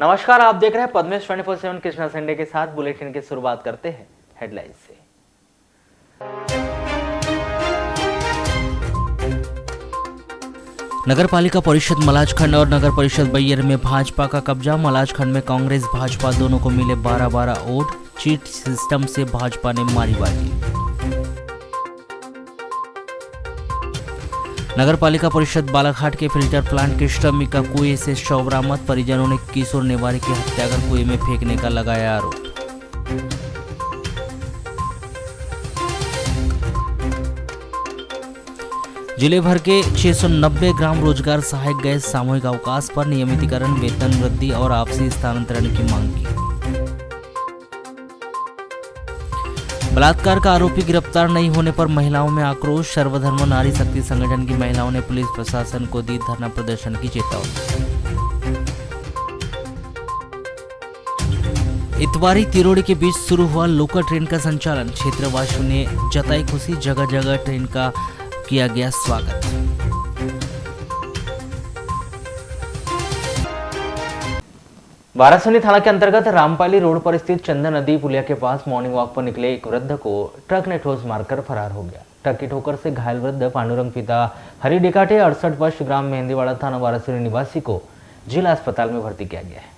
नमस्कार, आप देख रहे हैं पद्मेश 24/7 कृष्णा संडे के साथ। बुलेटिन की शुरुआत करते हैं हेडलाइंस से। नगर पालिका परिषद मलाजखंड और नगर परिषद बैयर में भाजपा का कब्जा। मलाजखंड में कांग्रेस भाजपा दोनों को मिले 12-12 वोट। चीट सिस्टम से भाजपा ने मारी बाजी। नगर पालिका परिषद बालाघाट के फिल्टर प्लांट के श्रमिक का कुएं से शव बरामद। परिजनों ने किशोर नेवारी की हत्या कर कुएं में फेंकने का लगाया आरोप। जिले भर के 690 ग्राम रोजगार सहायक गए सामूहिक अवकाश पर। नियमितीकरण, वेतन वृद्धि और आपसी स्थानांतरण की मांग की। बलात्कार का आरोपी गिरफ्तार नहीं होने पर महिलाओं में आक्रोश। सर्वधर्म नारी शक्ति संगठन की महिलाओं ने पुलिस प्रशासन को दी धरना प्रदर्शन की चेतावनी। इतवारी तिरोड़ी के बीच शुरू हुआ लोकल ट्रेन का संचालन। क्षेत्रवासियों ने जताई खुशी। जगह जगह ट्रेन का किया गया स्वागत। वारासनी थाना के अंतर्गत रामपाली रोड पर स्थित चंदन नदी पुलिया के पास मॉर्निंग वॉक पर निकले एक वृद्ध को ट्रक ने ठोस मारकर फरार हो गया। ट्रक की ठोकर से घायल वृद्ध पांडुरंग पिता हरि डेकाटे 68 वर्ष ग्राम मेहंदीवाड़ा थाना वारासनी निवासी को जिला अस्पताल में भर्ती किया गया है।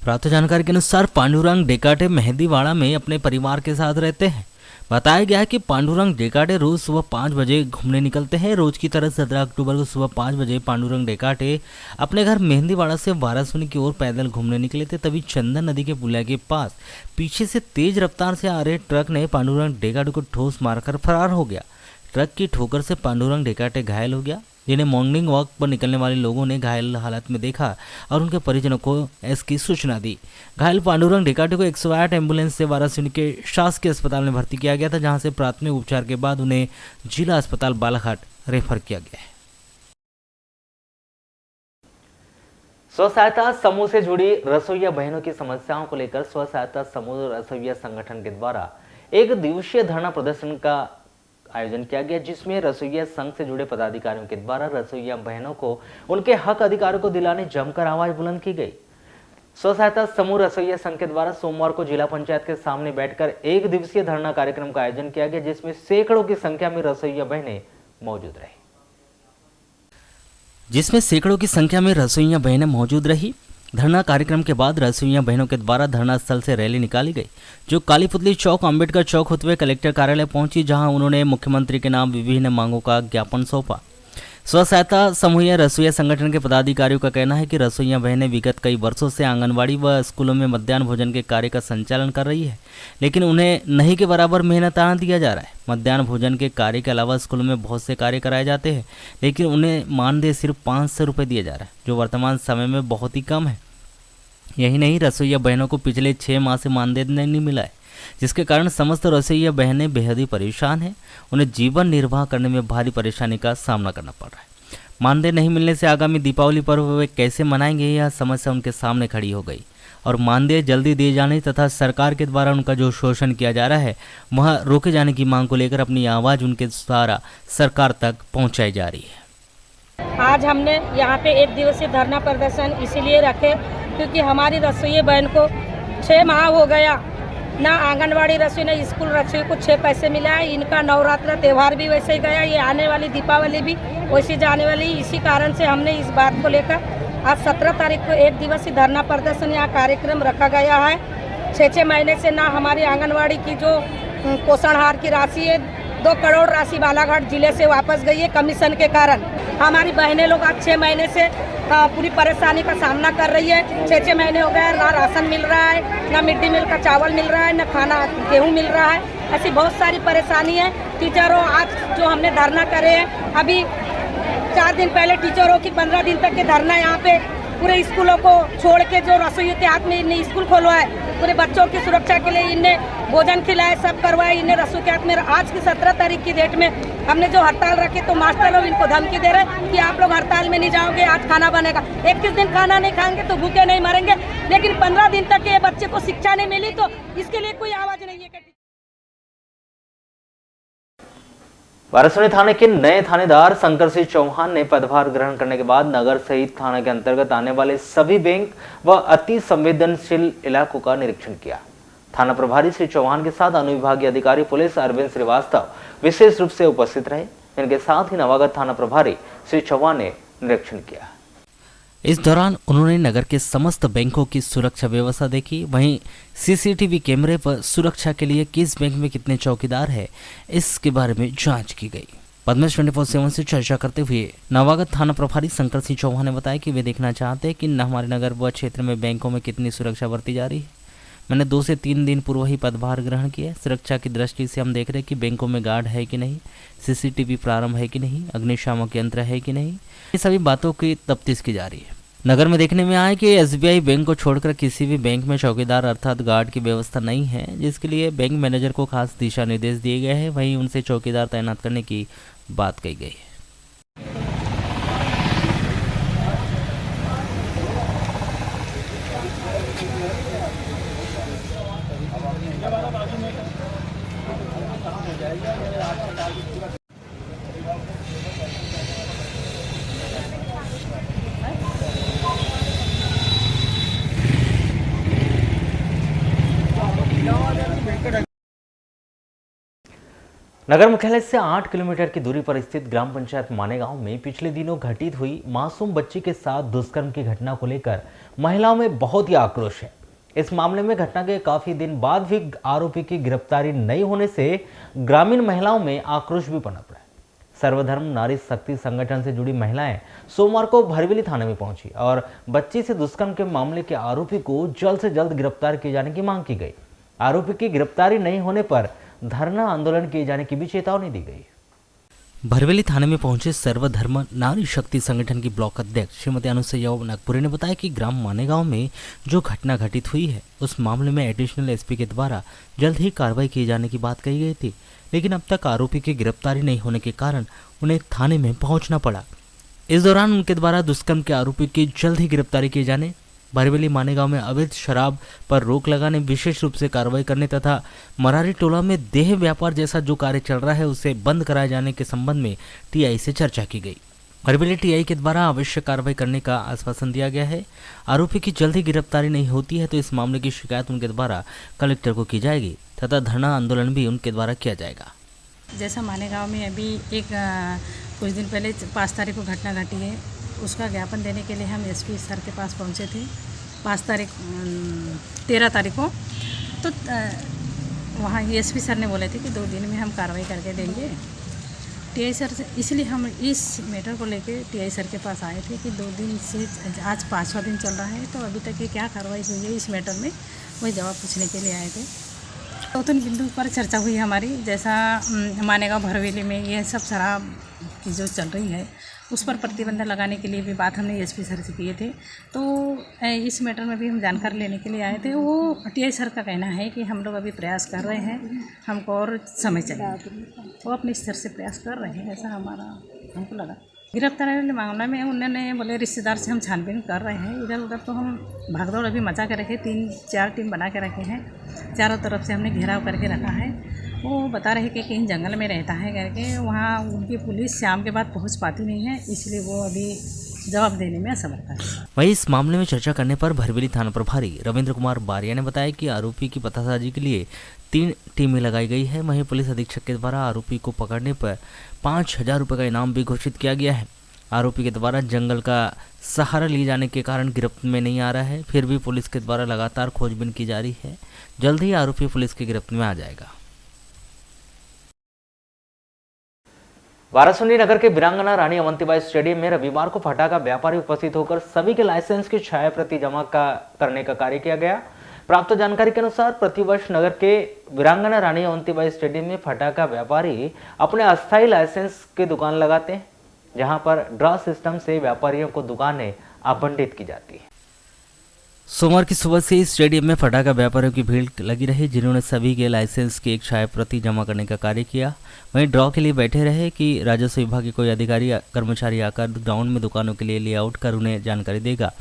प्राप्त जानकारी के अनुसार पांडुरंग डेकाटे मेहंदीवाड़ा में अपने परिवार के साथ रहते हैं। बताया गया है कि पांडुरंग डेकाटे रोज सुबह 5 बजे घूमने निकलते हैं। रोज की तरह 17 अक्टूबर को सुबह 5 बजे पांडुरंग डेकाटे अपने घर मेहंदीवाड़ा से वारासनी की ओर पैदल घूमने निकले थे। तभी चंदन नदी के पुलिया के पास पीछे से तेज रफ्तार से आ रहे ट्रक ने पांडुरंग डेकाटे को ठोस मारकर फरार हो गया। ट्रक की ठोकर से पांडुरंग डेकाटे घायल हो गया, जिन्हें मॉर्निंग वॉक पर निकलने वाले लोगों ने घायल हालत में देखा और उनके परिजनों को इसकी सूचना दी। घायल पांडुरंग डेकाटे को 108 एम्बुलेंस से वाराणसी के शासकीय अस्पताल में भर्ती किया गया था, जहां से प्राथमिक उपचार के बाद उन्हें जिला अस्पताल बालाघाट रेफर किया गया है। स्व सहायता समूह से जुड़ी रसोइया बहनों की समस्याओं को लेकर स्व सहायता समूह रसोइया संगठन के द्वारा एक दिवसीय धरना प्रदर्शन का आयोजन किया गया, जिसमें रसोइया संघ से जुड़े पदाधिकारियों के द्वारा रसोइया बहनों को उनके हक अधिकारों को दिलाने जमकर आवाज बुलंद की गई। स्व सहायता समूह रसोइया संघ के द्वारा सोमवार को जिला पंचायत के सामने बैठकर एक दिवसीय धरना कार्यक्रम का आयोजन किया गया, जिसमें सैकड़ों की संख्या में रसोइया बहनें मौजूद रही। धरना कार्यक्रम के बाद रसोइया बहनों के द्वारा धरना स्थल से रैली निकाली गई, जो काली पुतली चौक, अंबेडकर चौक होते हुए कलेक्टर कार्यालय पहुंची, जहां उन्होंने मुख्यमंत्री के नाम विभिन्न मांगों का ज्ञापन सौंपा। स्व सहायता समूह रसोइया संगठन के पदाधिकारियों का कहना है कि रसोइया बहनें विगत कई वर्षों से आंगनबाड़ी व स्कूलों में मध्याह्न भोजन के कार्य का संचालन कर रही है, लेकिन उन्हें नहीं के बराबर मेहनताना दिया जा रहा है। मध्याह्न भोजन के कार्य के अलावा स्कूलों में बहुत से कार्य कराए जाते हैं, लेकिन उन्हें मानदेय सिर्फ 500 रुपये दिया जा रहा है, जो वर्तमान समय में बहुत ही कम है। यही नहीं, रसोइया बहनों को पिछले 6 माह से मानदेय नहीं मिला है, जिसके कारण समस्त रसोइया बहनें बेहद ही परेशान हैं। उन्हें जीवन निर्वाह करने में भारी परेशानी का सामना करना पड़ रहा है। मानदेय नहीं मिलने से आगामी दीपावली पर्व वे कैसे मनाएंगे, यह समस्या उनके सामने खड़ी हो गई। और मानदेय जल्दी दिए जाने तथा सरकार के द्वारा उनका जो शोषण किया जा रहा है वह रोके जाने की मांग को लेकर अपनी आवाज़ उनके द्वारा सरकार तक पहुँचाई जा रही है। आज हमने यहाँ पे एक दिवसीय धरना प्रदर्शन इसीलिए रखे क्योंकि हमारी रसोई बहन को 6 माह हो गया, ना आंगनवाड़ी रसोई ना स्कूल रसोई को 6 पैसे मिला है। इनका नवरात्र त्यौहार भी वैसे ही गया, ये आने वाली दीपावली भी वैसे जाने वाली। इसी कारण से हमने इस बात को लेकर आज 17 तारीख को एक दिवसीय धरना प्रदर्शन यहाँ कार्यक्रम रखा गया है। 6 महीने से ना हमारी आंगनवाड़ी की जो पोषण आहार की राशि है 2 करोड़ राशि बालाघाट जिले से वापस गई है कमीशन के कारण। हमारी बहनें लोग आज 6 महीने से पूरी परेशानी का सामना कर रही है। 6 महीने हो गए, ना राशन मिल रहा है, ना मिड डे मील का चावल मिल रहा है, ना खाना गेहूं मिल रहा है। ऐसी बहुत सारी परेशानी है। टीचरों आज जो हमने धरना करे हैं, अभी 4 दिन पहले टीचरों की 15 दिन तक के धरना यहाँ पे पूरे स्कूलों को छोड़ के जो रसोई के हाथ में इन्हें स्कूल खोलवाए, पूरे बच्चों की सुरक्षा के लिए इन्हें भोजन खिलाए, सब करवाए, इन्हें रसोई के हाथ में। आज की 17 तारीख की डेट में हमने जो हड़ताल रखी तो मास्टर लोग इनको धमकी दे रहे कि आप लोग हड़ताल में नहीं जाओगे, आज खाना बनेगा। 21 दिन खाना नहीं खाएंगे तो भूखे नहीं मरेंगे, लेकिन 15 दिन तक ये बच्चे को शिक्षा नहीं मिली तो इसके लिए कोई आवाज नहीं है। वाराणसी थाने के नए थानेदार शंकर सिंह चौहान ने पदभार ग्रहण करने के बाद नगर सहित थाना के अंतर्गत आने वाले सभी बैंक व अति संवेदनशील इलाकों का निरीक्षण किया। थाना प्रभारी श्री चौहान के साथ अनुविभागीय अधिकारी पुलिस अरविंद श्रीवास्तव विशेष रूप से उपस्थित रहे। इनके साथ ही नवागत थाना प्रभारी श्री चौहान ने निरीक्षण किया। इस दौरान उन्होंने नगर के समस्त बैंकों की सुरक्षा व्यवस्था देखी। वहीं सीसीटीवी कैमरे पर सुरक्षा के लिए किस बैंक में कितने चौकीदार है इसके बारे में जांच की गई। पद्मेश 24/7 से चर्चा करते हुए नवागत थाना प्रभारी शंकर सिंह चौहान ने बताया कि वे देखना चाहते हैं कि हमारे नगर व क्षेत्र में बैंकों में कितनी सुरक्षा बरती जा रही है। मैंने 2 से 3 दिन पूर्व ही पदभार ग्रहण किया। सुरक्षा की दृष्टि से हम देख रहे हैं कि बैंकों में गार्ड है कि नहीं, सीसीटीवी प्रारंभ है कि नहीं, अग्निशामक यंत्र है कि नहीं, ये सभी बातों की तफ्तीश की जा रही है। नगर में देखने में आया कि एसबीआई बैंक को छोड़कर किसी भी बैंक में चौकीदार अर्थात गार्ड की व्यवस्था नहीं है, जिसके लिए बैंक मैनेजर को खास दिशा निर्देश दिए गए हैं। वहीं उनसे चौकीदार तैनात करने की बात कही गई है। नगर मुख्यालय से 8 किलोमीटर की दूरी पर स्थित ग्राम पंचायत मानेगांव में पिछले दिनों घटित हुई मासूम बच्ची के साथ दुष्कर्म की घटना को लेकर महिलाओं में बहुत ही आक्रोश है। इस मामले में घटना के काफी दिन बाद भी आरोपी की गिरफ्तारी नहीं होने से ग्रामीण महिलाओं में आक्रोश भी पनप रहा है। सर्वधर्म नारी शक्ति संगठन से जुड़ी महिलाएं सोमवार को भरवेली थाने में पहुंची और बच्ची से दुष्कर्म के मामले के आरोपी को जल्द से जल्द गिरफ्तार किए जाने की मांग की गई। आरोपी की गिरफ्तारी नहीं होने पर धरना आंदोलन किए जाने की भी चेतावनी दी गई। भरवेली थाने में पहुंचे सर्वधर्म नारी शक्ति संगठन की ब्लॉक अध्यक्ष श्रीमती अनुसैया नागपुरी ने बताया कि ग्राम मानेगांव में जो घटना घटित हुई है उस मामले में एडिशनल एसपी के द्वारा जल्द ही कार्रवाई किए जाने की बात कही गई थी, लेकिन अब तक आरोपी की गिरफ्तारी नहीं होने के कारण उन्हें थाने में पहुंचना पड़ा। इस दौरान उनके द्वारा दुष्कर्म के आरोपी की जल्द ही गिरफ्तारी किए जाने, भरवेली मानेगांव में अवैध शराब पर रोक लगाने, विशेष रूप से कार्रवाई करने तथा मरारी टोला में देह व्यापार जैसा जो कार्य चल रहा है उसे बंद कराए जाने के संबंध में टीआई से चर्चा की गई। भरवेली टीआई के द्वारा आवश्यक कार्रवाई करने का आश्वासन दिया गया है। आरोपी की जल्द ही गिरफ्तारी नहीं होती है तो इस मामले की शिकायत उनके द्वारा कलेक्टर को की जाएगी तथा धरना आंदोलन भी उनके द्वारा किया जाएगा। जैसा मानेगांव में अभी एक कुछ दिन पहले 5 तारीख को घटना घटी है, उसका ज्ञापन देने के लिए हम एसपी सर के पास पहुंचे थे 13 तारीख को। तो वहाँ एसपी सर ने बोले थे कि 2 दिन में हम कार्रवाई करके देंगे। टीआई सर से इसलिए हम इस मैटर को लेके टीआई सर के पास आए थे कि 2 दिन से आज 5वां दिन चल रहा है, तो अभी तक ये क्या कार्रवाई हुई है इस मैटर में, वही जवाब पूछने के लिए आए थे। 2-3 बिंदु पर चर्चा हुई हमारी, जैसा मानेगांव भरवेली में ये सब शराब की जो चल रही है उस पर प्रतिबंध लगाने के लिए भी बात हमने एसपी सर से किए थे। तो इस मैटर में भी हम जानकारी लेने के लिए आए थे। वो टीआई सर का कहना है कि हम लोग अभी प्रयास कर रहे हैं, हमको और समय चाहिए। वो अपने स्तर से प्रयास कर रहे हैं, ऐसा हमको लगा। गिरफ्तारी वाले मामले में उन्होंने बोले रिश्तेदार से हम छानबीन कर रहे हैं। इधर उधर तो हम भागदौड़ अभी मचा के रखे, 3-4 टीम बना के रखे हैं, चारों तरफ से हमने घेराव करके रखा है। वो बता रहे कि कहीं जंगल में रहता है करके, वहाँ उनकी पुलिस शाम के बाद पहुँच पाती नहीं है, इसलिए वो अभी जवाब देने में असमर्थ है। वहीं इस मामले में चर्चा करने पर भरवेली थाना प्रभारी रविंद्र कुमार बारिया ने बताया कि आरोपी की पतासाजी के लिए 3 टीमें लगाई गई है। वहीं पुलिस अधीक्षक के द्वारा आरोपी को पकड़ने पर 5,000 रुपये का इनाम भी घोषित किया गया है। आरोपी के द्वारा जंगल का सहारा लिए जाने के कारण गिरफ्त में नहीं आ रहा है, फिर भी पुलिस के द्वारा लगातार खोजबीन की जा रही है। जल्द ही आरोपी पुलिस की गिरफ्त में आ जाएगा। वाराणसी नगर के वीरांगना रानी अवंतीबाई स्टेडियम में रविवार को फटाखा व्यापारी उपस्थित होकर सभी के लाइसेंस की छाया प्रति जमा करने का कार्य किया गया। प्राप्त जानकारी के अनुसार प्रतिवर्ष नगर के वीरांगना रानी अवंतीबाई स्टेडियम में फटाखा व्यापारी अपने अस्थायी लाइसेंस की दुकान लगाते हैं, जहां पर ड्रॉ सिस्टम से व्यापारियों को दुकानें आवंटित की जाती है। सोमवार की सुबह से स्टेडियम में फटाखा व्यापारियों की भीड़ लगी रही, जिन्होंने सभी के लाइसेंस की एक छाया प्रति जमा करने का कार्य किया। वहीं ड्रॉ के लिए बैठे रहे कि राजस्व विभाग के कोई अधिकारी या कर्मचारी आकर ग्राउंड में दुकानों के लिए लेआउट कर उन्हें जानकारी देगा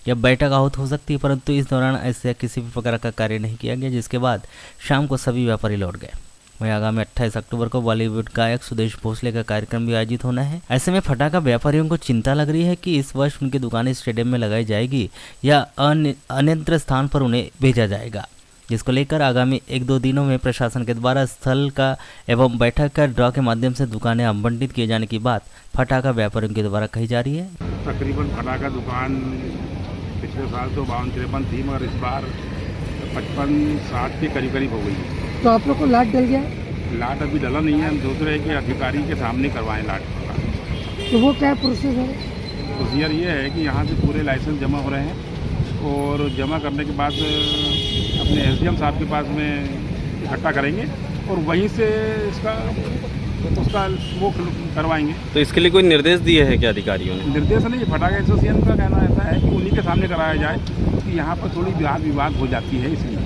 या बैठक आहूत हो सकती है, परंतु इस दौरान ऐसे किसी भी प्रकार का कार्य नहीं किया गया, जिसके बाद शाम को सभी व्यापारी लौट गए। वहीं आगामी 28 अक्टूबर को बॉलीवुड गायक सुदेश भोसले का कार्यक्रम भी आयोजित होना है। ऐसे में फटाखा व्यापारियों को चिंता लग रही है कि इस वर्ष उनकी दुकानें स्टेडियम में लगाई जाएगी या अन्यत्र स्थान पर उन्हें भेजा जाएगा, जिसको लेकर आगामी 1-2 दिनों में प्रशासन के द्वारा स्थल का एवं बैठक का ड्रॉ के माध्यम से दुकानें आवंटित किए जाने की बात फटाखा व्यापारियों के द्वारा कही जा रही है। तकरीबन फटाखा दुकान पिछले साल तो 52-53 थी, मगर इस बार 55-60 के करीब हो गई है। तो आप लोग को लाट डल गया? लाट अभी डला नहीं है, हम सोच रहे हैं कि अधिकारी के सामने करवाएं लाट का। तो वो क्या प्रोसेस है? प्रोसीजर ये है कि यहाँ से पूरे लाइसेंस जमा हो रहे हैं और जमा करने के बाद अपने एसडीएम साहब के पास में इकट्ठा करेंगे और वहीं से उसका वो करवाएंगे। तो इसके लिए कोई निर्देश दिए हैं क्या अधिकारियों ने? निर्देश नहीं, फटाखा एसोसिएशन का कहना ऐसा है कि उन्हीं के सामने कराया जाए, क्योंकि यहाँ पर थोड़ी वाद विवाद हो जाती है इसलिए।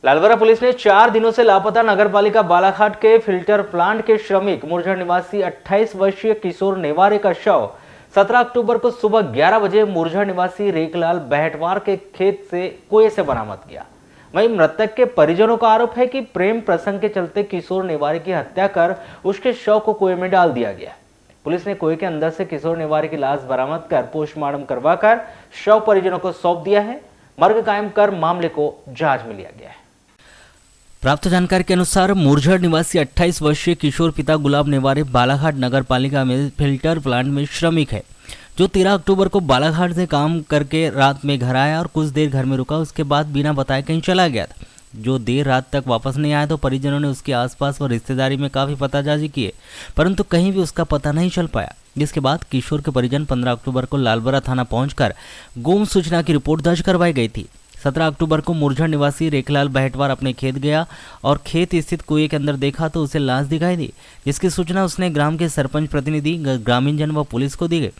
लालबरा पुलिस ने 4 दिनों से लापता नगरपालिका बालाघाट के फिल्टर प्लांट के श्रमिक मुरझर निवासी 28 वर्षीय किशोर नेवारे का शव 17 अक्टूबर को सुबह 11 बजे मुरझर निवासी रेखलाल बहटवार के खेत से कुएं से बरामद किया। वहीं मृतक के परिजनों का आरोप है कि प्रेम प्रसंग के चलते किशोर नेवारे की हत्या कर उसके शव को कुएं में डाल दिया गया। पुलिस ने कुएं के अंदर से किशोर नेवारे की लाश बरामद कर पोस्टमार्टम करवाकर शव परिजनों को सौंप दिया है। मर्ग कायम कर मामले को जांच में लिया गया है। प्राप्त जानकारी के अनुसार मुरझर निवासी 28 वर्षीय किशोर पिता गुलाब नेवारे बालाघाट नगर पालिका में फिल्टर प्लांट में श्रमिक है, जो 13 अक्टूबर को बालाघाट से काम करके रात में घर आया और कुछ देर घर में रुका। उसके बाद बिना बताए कहीं चला गया था। जो देर रात तक वापस नहीं आया तो परिजनों ने उसके आसपास व रिश्तेदारी में काफ़ी पताजाजी किए, परंतु कहीं भी उसका पता नहीं चल पाया। जिसके बाद किशोर के परिजन 15 अक्टूबर को लालबरा थाना पहुंचकर गुम सूचना की रिपोर्ट दर्ज करवाई गई थी। 17 अक्टूबर को मुरझर निवासी रेखलाल बहटवार अपने खेत गया और खेत स्थित कुएं के अंदर देखा तो उसे लाश दिखाई दी, जिसकी सूचना उसने ग्राम के सरपंच प्रतिनिधि, ग्रामीणजन व पुलिस को दी गई।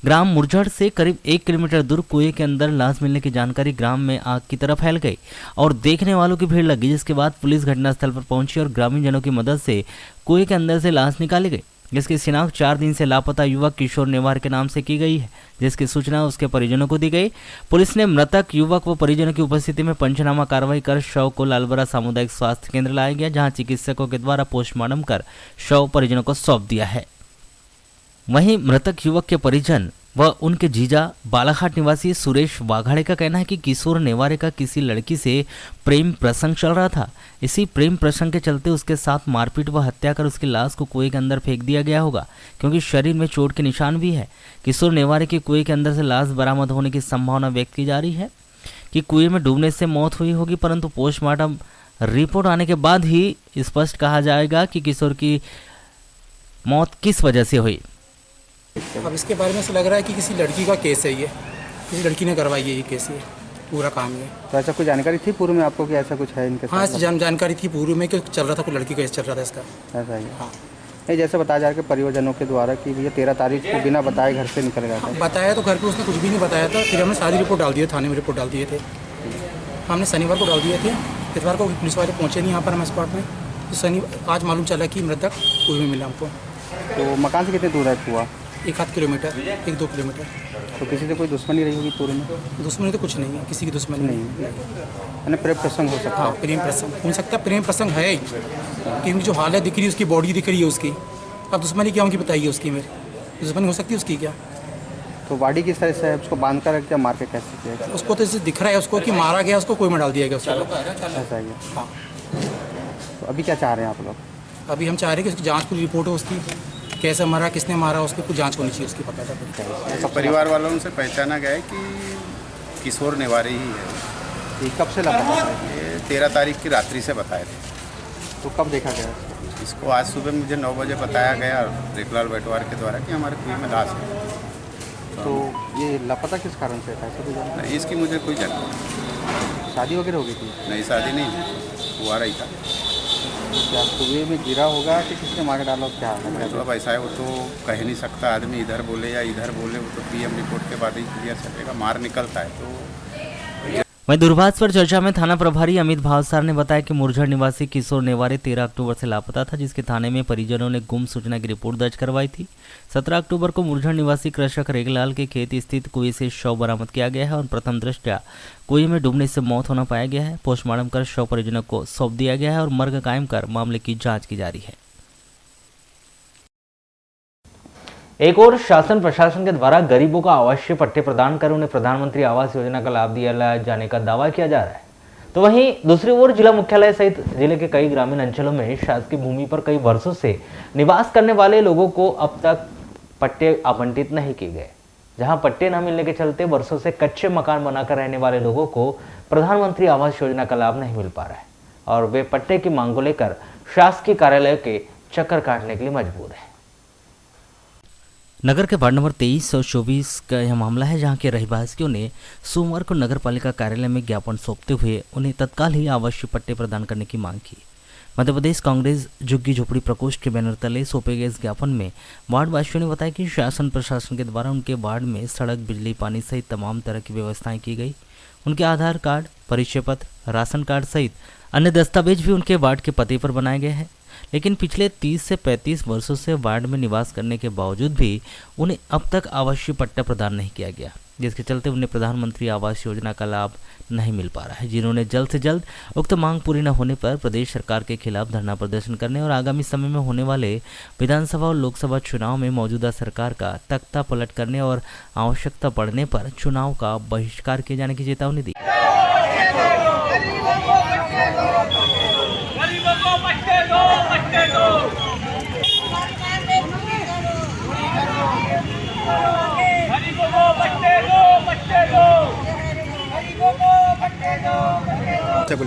ग्राम मुरझर से करीब 1 किलोमीटर दूर कुएं के अंदर लाश मिलने की जानकारी ग्राम में आग की तरह फैल गई और देखने वालों की भीड़ लगी, जिसके बाद पुलिस घटनास्थल पर पहुंची और ग्रामीणजनों की मदद से कुएं के अंदर से लाश निकाली गई, जिसकी शिनाख्त 4 दिन से लापता युवक किशोर नेवार के नाम से की गई है, जिसकी सूचना उसके परिजनों को दी गई। पुलिस ने मृतक युवक व परिजनों की उपस्थिति में पंचनामा कार्रवाई कर शव को लालबरा सामुदायिक स्वास्थ्य केंद्र लाया गया, जहां चिकित्सकों के द्वारा पोस्टमार्टम कर शव परिजनों को सौंप दिया है। वहीं मृतक युवक के परिजन व उनके जीजा बालाघाट निवासी सुरेश वाघाड़े का कहना है कि किशोर नेवारे का किसी लड़की से प्रेम प्रसंग चल रहा था। इसी प्रेम प्रसंग के चलते उसके साथ मारपीट व हत्या कर उसकी लाश को कुएं के अंदर फेंक दिया गया होगा, क्योंकि शरीर में चोट के निशान भी है। किशोर नेवारे की कुएं के अंदर से लाश बरामद होने की संभावना व्यक्त की जा रही है कि कुएं में डूबने से मौत हुई होगी, परंतु पोस्टमार्टम रिपोर्ट आने के बाद ही स्पष्ट कहा जाएगा कि किशोर की मौत किस वजह से हुई। अब इसके बारे में ऐसा लग रहा है कि किसी लड़की का केस है, ये किसी लड़की ने करवाई है ये केस, ये पूरा काम है। तो ऐसा कोई जानकारी थी पूर्व में आपको कि ऐसा कुछ है इनके हाँ, साथ? जानकारी थी पूर्व में कि चल रहा था, कोई लड़की का केस चल रहा था इसका। ऐसा ही हाँ, नहीं, जैसे बताया जा रहा है कि परिवारजनों के द्वारा कि भैया 13 तारीख को बिना बताए घर से निकल गया था। बताया तो घर पे उसने कुछ भी नहीं बताया था। फिर हमने सारी रिपोर्ट डाल दिए, थाने में रिपोर्ट डाल दिए थे। हमने शनिवार को डाल दिए थे, इतवार को पुलिस वाले पहुँचे नहीं यहाँ पर हमारे स्पॉट में। तो आज मालूम चला कि मृतक कुएं में मिला हमको। तो मकान से कितनी दूर है कुआं? 1-8 किलोमीटर, 1-2 किलोमीटर। तो किसी से कोई दुश्मनी रही होगी पूरे में? दुश्मनी तो कुछ नहीं है, किसी की दुश्मनी नहीं है। यानी प्रेम प्रसंग हो सकता हाँ, है? प्रेम प्रसंग हो सकता है, प्रेम प्रसंग है ही, क्योंकि जो हालत दिख रही है उसकी, बॉडी दिख रही है उसकी। अब दुश्मनी क्या उनकी बताइए उसकी, मेरी दुश्मनी हो सकती है उसकी क्या? तो बॉडी किस तरह से है? उसको बांध कर रख दिया, मार के कैसे किया? उसको तो इसे दिख रहा है उसको कि मारा गया, उसको कुएं में डाल दिया गया उसको। ऐसा ही है। हाँ, तो अभी क्या चाह रहे हैं आप लोग? अभी हम चाह रहे हैं कि उसकी जाँच पूरी रिपोर्ट हो, उसकी कैसे मारा, किसने मारा, उसकी कुछ जाँच होनी चाहिए उसकी, पता था। तो परिवार वालों से पहचाना गया है कि किशोर नेवारे ही है। ये कब से लापता है? ये 13 तारीख की रात्रि से बताए थे। तो कब देखा गया? इसको आज सुबह मुझे 9 बजे बताया गया रेखलाल बहटवार के द्वारा कि हमारे कुएं में लाश है। तो ये लापता किस कारण से था? ऐसा कोई जानकारी? नहीं, इसकी मुझे कोई जानकारी। शादी वगैरह हो गई थी? नहीं, शादी नहीं, हुआ रही था। क्या कुएं में गिरा होगा कि किसने मार डाला, क्या मतलब ऐसा है, वो तो कह नहीं सकता आदमी, इधर बोले या इधर बोले, वो तो पीएम रिपोर्ट के बाद ही क्लियर चलेगा। मार निकलता है तो वहीं दूरभाष पर चर्चा में थाना प्रभारी अमित भावसार ने बताया कि मुरझर निवासी किशोर नेवारे 13 अक्टूबर से लापता था, जिसके थाने में परिजनों ने गुम सूचना की रिपोर्ट दर्ज करवाई थी। 17 अक्टूबर को मुरझर निवासी कृषक रेगलाल के खेत स्थित कुएं से शव बरामद किया गया है और प्रथम दृष्टया कुएं में डूबने से मौत होना पाया गया है। पोस्टमार्टम कर शव परिजनों को सौंप दिया गया है और मर्ग कायम कर मामले की जाँच की जा रही है। एक और शासन प्रशासन के द्वारा गरीबों को आवासीय पट्टे प्रदान कर उन्हें प्रधानमंत्री आवास योजना का लाभ दिया जाने का दावा किया जा रहा है, तो वहीं दूसरी ओर जिला मुख्यालय सहित जिले के कई ग्रामीण अंचलों में शासकीय भूमि पर कई वर्षों से निवास करने वाले लोगों को अब तक पट्टे आवंटित नहीं किए गए। जहां पट्टे न मिलने के चलते वर्षों से कच्चे मकान बनाकर रहने वाले लोगों को प्रधानमंत्री आवास योजना का लाभ नहीं मिल पा रहा है और वे पट्टे की मांग को लेकर शासकीय कार्यालय के चक्कर काटने के लिए मजबूर है। नगर के वार्ड नंबर 23 और 24 का यह मामला है, जहां के रहवासियों ने सोमवार को नगर पालिका कार्यालय में ज्ञापन सौंपते हुए उन्हें तत्काल ही आवासीय पट्टे प्रदान करने की मांग की। मध्य प्रदेश कांग्रेस झुग्गी झोपड़ी प्रकोष्ठ के बैनर तले सौंपे गए इस ज्ञापन में वार्ड वासियों ने बताया कि शासन प्रशासन के द्वारा उनके वार्ड में सड़क, बिजली, पानी सहित तमाम तरह की व्यवस्थाएं की गई। उनके आधार कार्ड, परिचय पत्र, राशन कार्ड सहित अन्य दस्तावेज भी उनके वार्ड के पते पर बनाए गए हैं, लेकिन पिछले 30 से 35 वर्षों से वार्ड में निवास करने के बावजूद भी उन्हें अब तक आवासीय पट्टा प्रदान नहीं किया गया, जिसके चलते उन्हें प्रधानमंत्री आवास योजना का लाभ नहीं मिल पा रहा है। जिन्होंने जल्द से जल्द उक्त मांग पूरी न होने पर प्रदेश सरकार के खिलाफ धरना प्रदर्शन करने और आगामी समय में होने वाले विधानसभा और लोकसभा चुनाव में मौजूदा सरकार का तख्ता पलट करने और आवश्यकता पड़ने पर चुनाव का बहिष्कार किए जाने की चेतावनी दी।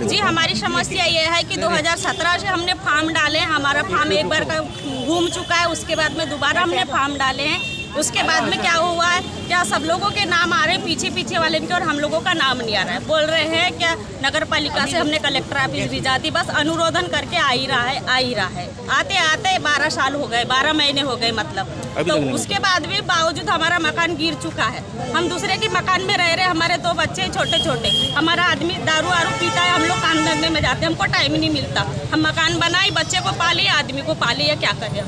जी, हमारी समस्या ये है कि 2017 से हमने फॉर्म डाले, हमारा फॉर्म एक बार का घूम चुका है, उसके बाद में दोबारा हमने फॉर्म डाले हैं। उसके बाद में क्या हुआ है, क्या सब लोगों के नाम आ रहे हैं, पीछे वाले के, और हम लोगों का नाम नहीं आ रहा है। बोल रहे हैं क्या नगर पालिका से हमने कलेक्टर ऑफिस भी जाती, बस अनुरोधन करके आ ही रहा है। आते आते 12 साल हो गए, 12 महीने हो गए मतलब। तो उसके बाद भी बावजूद हमारा मकान गिर चुका है। हम दूसरे के मकान में रह रहे, हमारे 2 बच्चे छोटे, हमारा आदमी दारू पीता है, हम लोग काम धंधे में जाते, हमको टाइम नहीं मिलता। हम मकान बनाए, बच्चे को पालिए, आदमी को पालिए, क्या करें हम।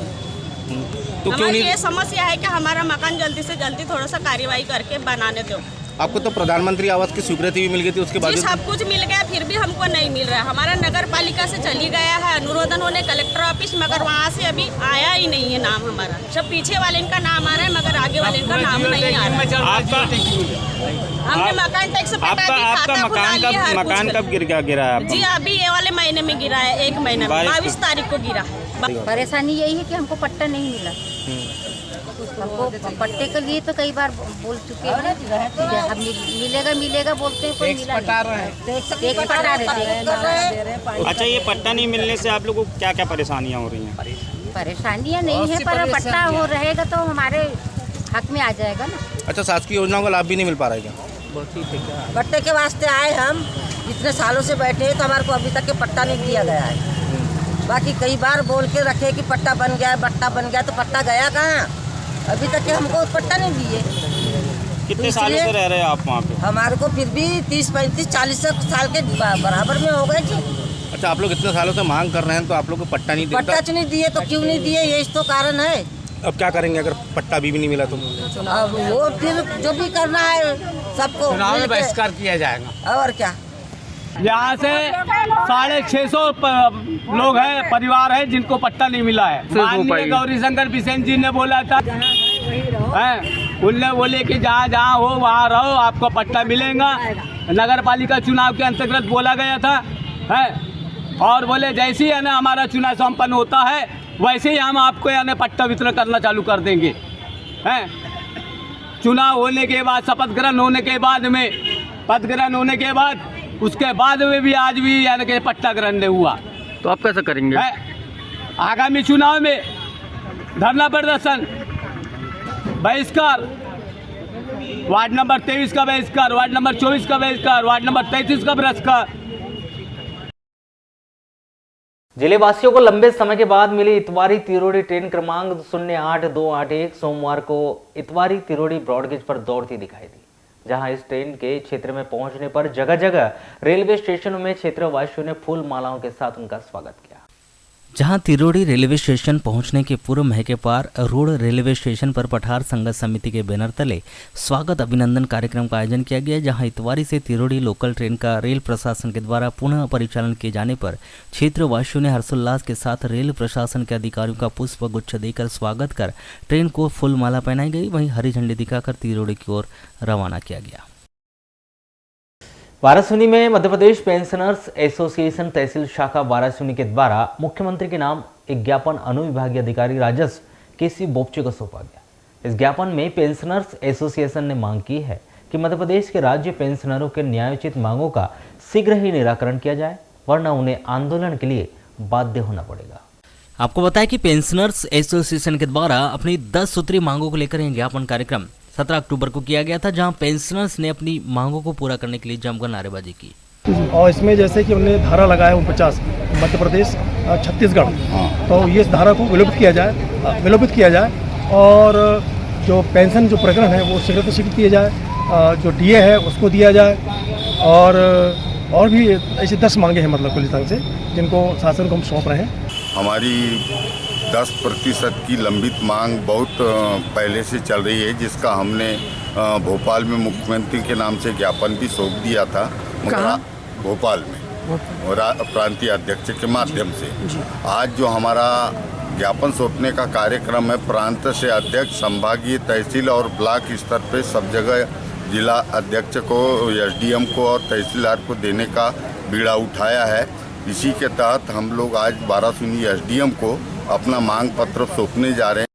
तो हमारी ये समस्या है कि हमारा मकान जल्दी से जल्दी थोड़ा सा कार्यवाही करके बनाने दो। आपको तो प्रधानमंत्री आवास की स्वीकृति भी मिल गई थी, उसके बाद सब कुछ मिल गया, फिर भी हमको नहीं मिल रहा है। हमारा नगर पालिका से चली गया है अनुरोधन होने कलेक्टर ऑफिस, मगर वहाँ से अभी आया ही नहीं है नाम हमारा। सब पीछे वाले इनका नाम आ रहा है, मगर आगे वाले इनका नाम नहीं आ रहा है। हमने मकान टैक्स मकान कब गिरा है? जी, अभी ये वाले महीने में गिरा है, 1 महीने में 22 तारीख को गिरा है। परेशानी यही है कि हमको पट्टा नहीं मिला। हमको पट्टे के लिए तो कई बार बोल चुके हैं, हम मिलेगा बोलते हैं, कोई मिला नहीं। अच्छा, ये पट्टा नहीं मिलने से आप लोगों को क्या क्या परेशानियाँ हो रही हैं? परेशानियाँ नहीं है, पर पट्टा हो रहेगा तो हमारे हक में आ जाएगा ना। अच्छा, शासकीय योजनाओं का लाभ भी नहीं मिल पा रहा है क्या? पट्टे के वास्ते आए हम, इतने सालों से बैठे हैं तो हमारे को अभी तक के पट्टा नहीं दिया गया है। बाकी कई बार बोल के रखे कि पट्टा बन गया, तो पट्टा गया कहाँ? अभी तक के हमको पट्टा नहीं दिए। कितने सालों से रह रहे हैं आप वहाँ पे? हमारे को फिर भी 30, 35, 40 साल के बराबर में हो गए जी। अच्छा, आप लोग इतने सालों से मांग कर रहे हैं तो आप लोग को पट्टा नहीं दिया? पट्टा नहीं दिए तो क्यों नहीं दिए, यही तो कारण है। अब क्या करेंगे अगर पट्टा भी नहीं मिला तो? अब वो फिर जो भी करना है सबको चुनाव में बहिष्कार किया जाएगा। और क्या, यहाँ से 650 लोग हैं, परिवार है जिनको पट्टा नहीं मिला है। माननीय गौरी शंकर बिसेन जी ने बोला था, उनने बोले कि जहाँ हो वहाँ रहो, आपको पट्टा मिलेगा। नगर पालिका चुनाव के अंतर्गत बोला गया था, और बोले जैसे ही है ना हमारा चुनाव संपन्न होता है वैसे ही हम आपको यानी पट्टा वितरण करना चालू कर देंगे। चुनाव होने के बाद, शपथ ग्रहण होने के बाद में, पद ग्रहण होने के बाद, उसके बाद में भी आज भी यानी कि पट्टा ग्रहण नहीं हुआ। तो आप कैसे करेंगे? आगामी चुनाव में धरना प्रदर्शन, बहिष्कार, वार्ड नंबर 23 का बहिष्कार, वार्ड नंबर 24 का बहिष्कार, वार्ड नंबर 33 का बहिष्कार। जिले वासियों को लंबे समय के बाद मिली इतवारी तिरोड़ी ट्रेन क्रमांक 08281 सोमवार को इतवारी तिरोड़ी ब्रॉडगेज पर दौड़ती दिखाई दी। जहां इस ट्रेन के क्षेत्र में पहुंचने पर जगह जगह रेलवे स्टेशनों में क्षेत्रवासियों ने फूल मालाओं के साथ उनका स्वागत किया। जहां तिरोड़ी रेलवे स्टेशन पहुंचने के पूर्व महके पार रोड रेलवे स्टेशन पर पठार संघर्ष समिति के बैनर तले स्वागत अभिनंदन कार्यक्रम का आयोजन किया गया, जहां इतवारी से तिरोड़ी लोकल ट्रेन का रेल प्रशासन के द्वारा पुनः परिचालन किए जाने पर क्षेत्रवासियों ने हर्षोल्लास के साथ रेल प्रशासन के अधिकारियों का पुष्प गुच्छ देकर स्वागत कर ट्रेन को फूल माला पहनाई गई। वहीं हरी झंडी दिखाकर तिरोड़ी की ओर रवाना किया गया। वाराणसी में मध्य प्रदेश पेंशनर्स एसोसिएशन तहसील शाखा वाराणसी के द्वारा मुख्यमंत्री के नाम एक ज्ञापन अनुविभागीय अधिकारी राजस्व केसी बोपचे को सौंपा गया। इस ज्ञापन में पेंशनर्स एसोसिएशन ने मांग की है कि मध्य प्रदेश के राज्य पेंशनरों के न्यायोचित मांगों का शीघ्र ही निराकरण किया जाए, वरना उन्हें आंदोलन के लिए बाध्य होना पड़ेगा। आपको बताया कि पेंशनर्स एसोसिएशन के द्वारा अपनी 10 सूत्री मांगों को लेकर यह ज्ञापन कार्यक्रम 17 अक्टूबर को किया गया था, जहां पेंशनर्स ने अपनी मांगों को पूरा करने के लिए जमकर नारेबाजी की। और इसमें जैसे कि हमने धारा लगाया 49 मध्य प्रदेश छत्तीसगढ़, तो ये धारा को विलोपित किया जाए और जो पेंशन जो प्रकरण है वो शीघ्र से शीघ्र किया जाए, जो डीए है उसको दिया जाए और भी ऐसी 10 मांगे हैं मतलब पुलिस तरफ से, जिनको शासन को हम सौंप रहे हैं। हमारी 10% की लंबित मांग बहुत पहले से चल रही है, जिसका हमने भोपाल में मुख्यमंत्री के नाम से ज्ञापन भी सौंप दिया था। भोपाल में और प्रांतीय अध्यक्ष के माध्यम से आज जो हमारा ज्ञापन सौंपने का कार्यक्रम है, प्रांत से अध्यक्ष, संभागीय, तहसील और ब्लॉक स्तर पे सब जगह जिला अध्यक्ष को, एसडीएम को और तहसीलदार को देने का बीड़ा उठाया है। इसी के तहत हम लोग आज वाराणसी एसडीएम को अपना मांग पत्र सौंपने जा रहे हैं।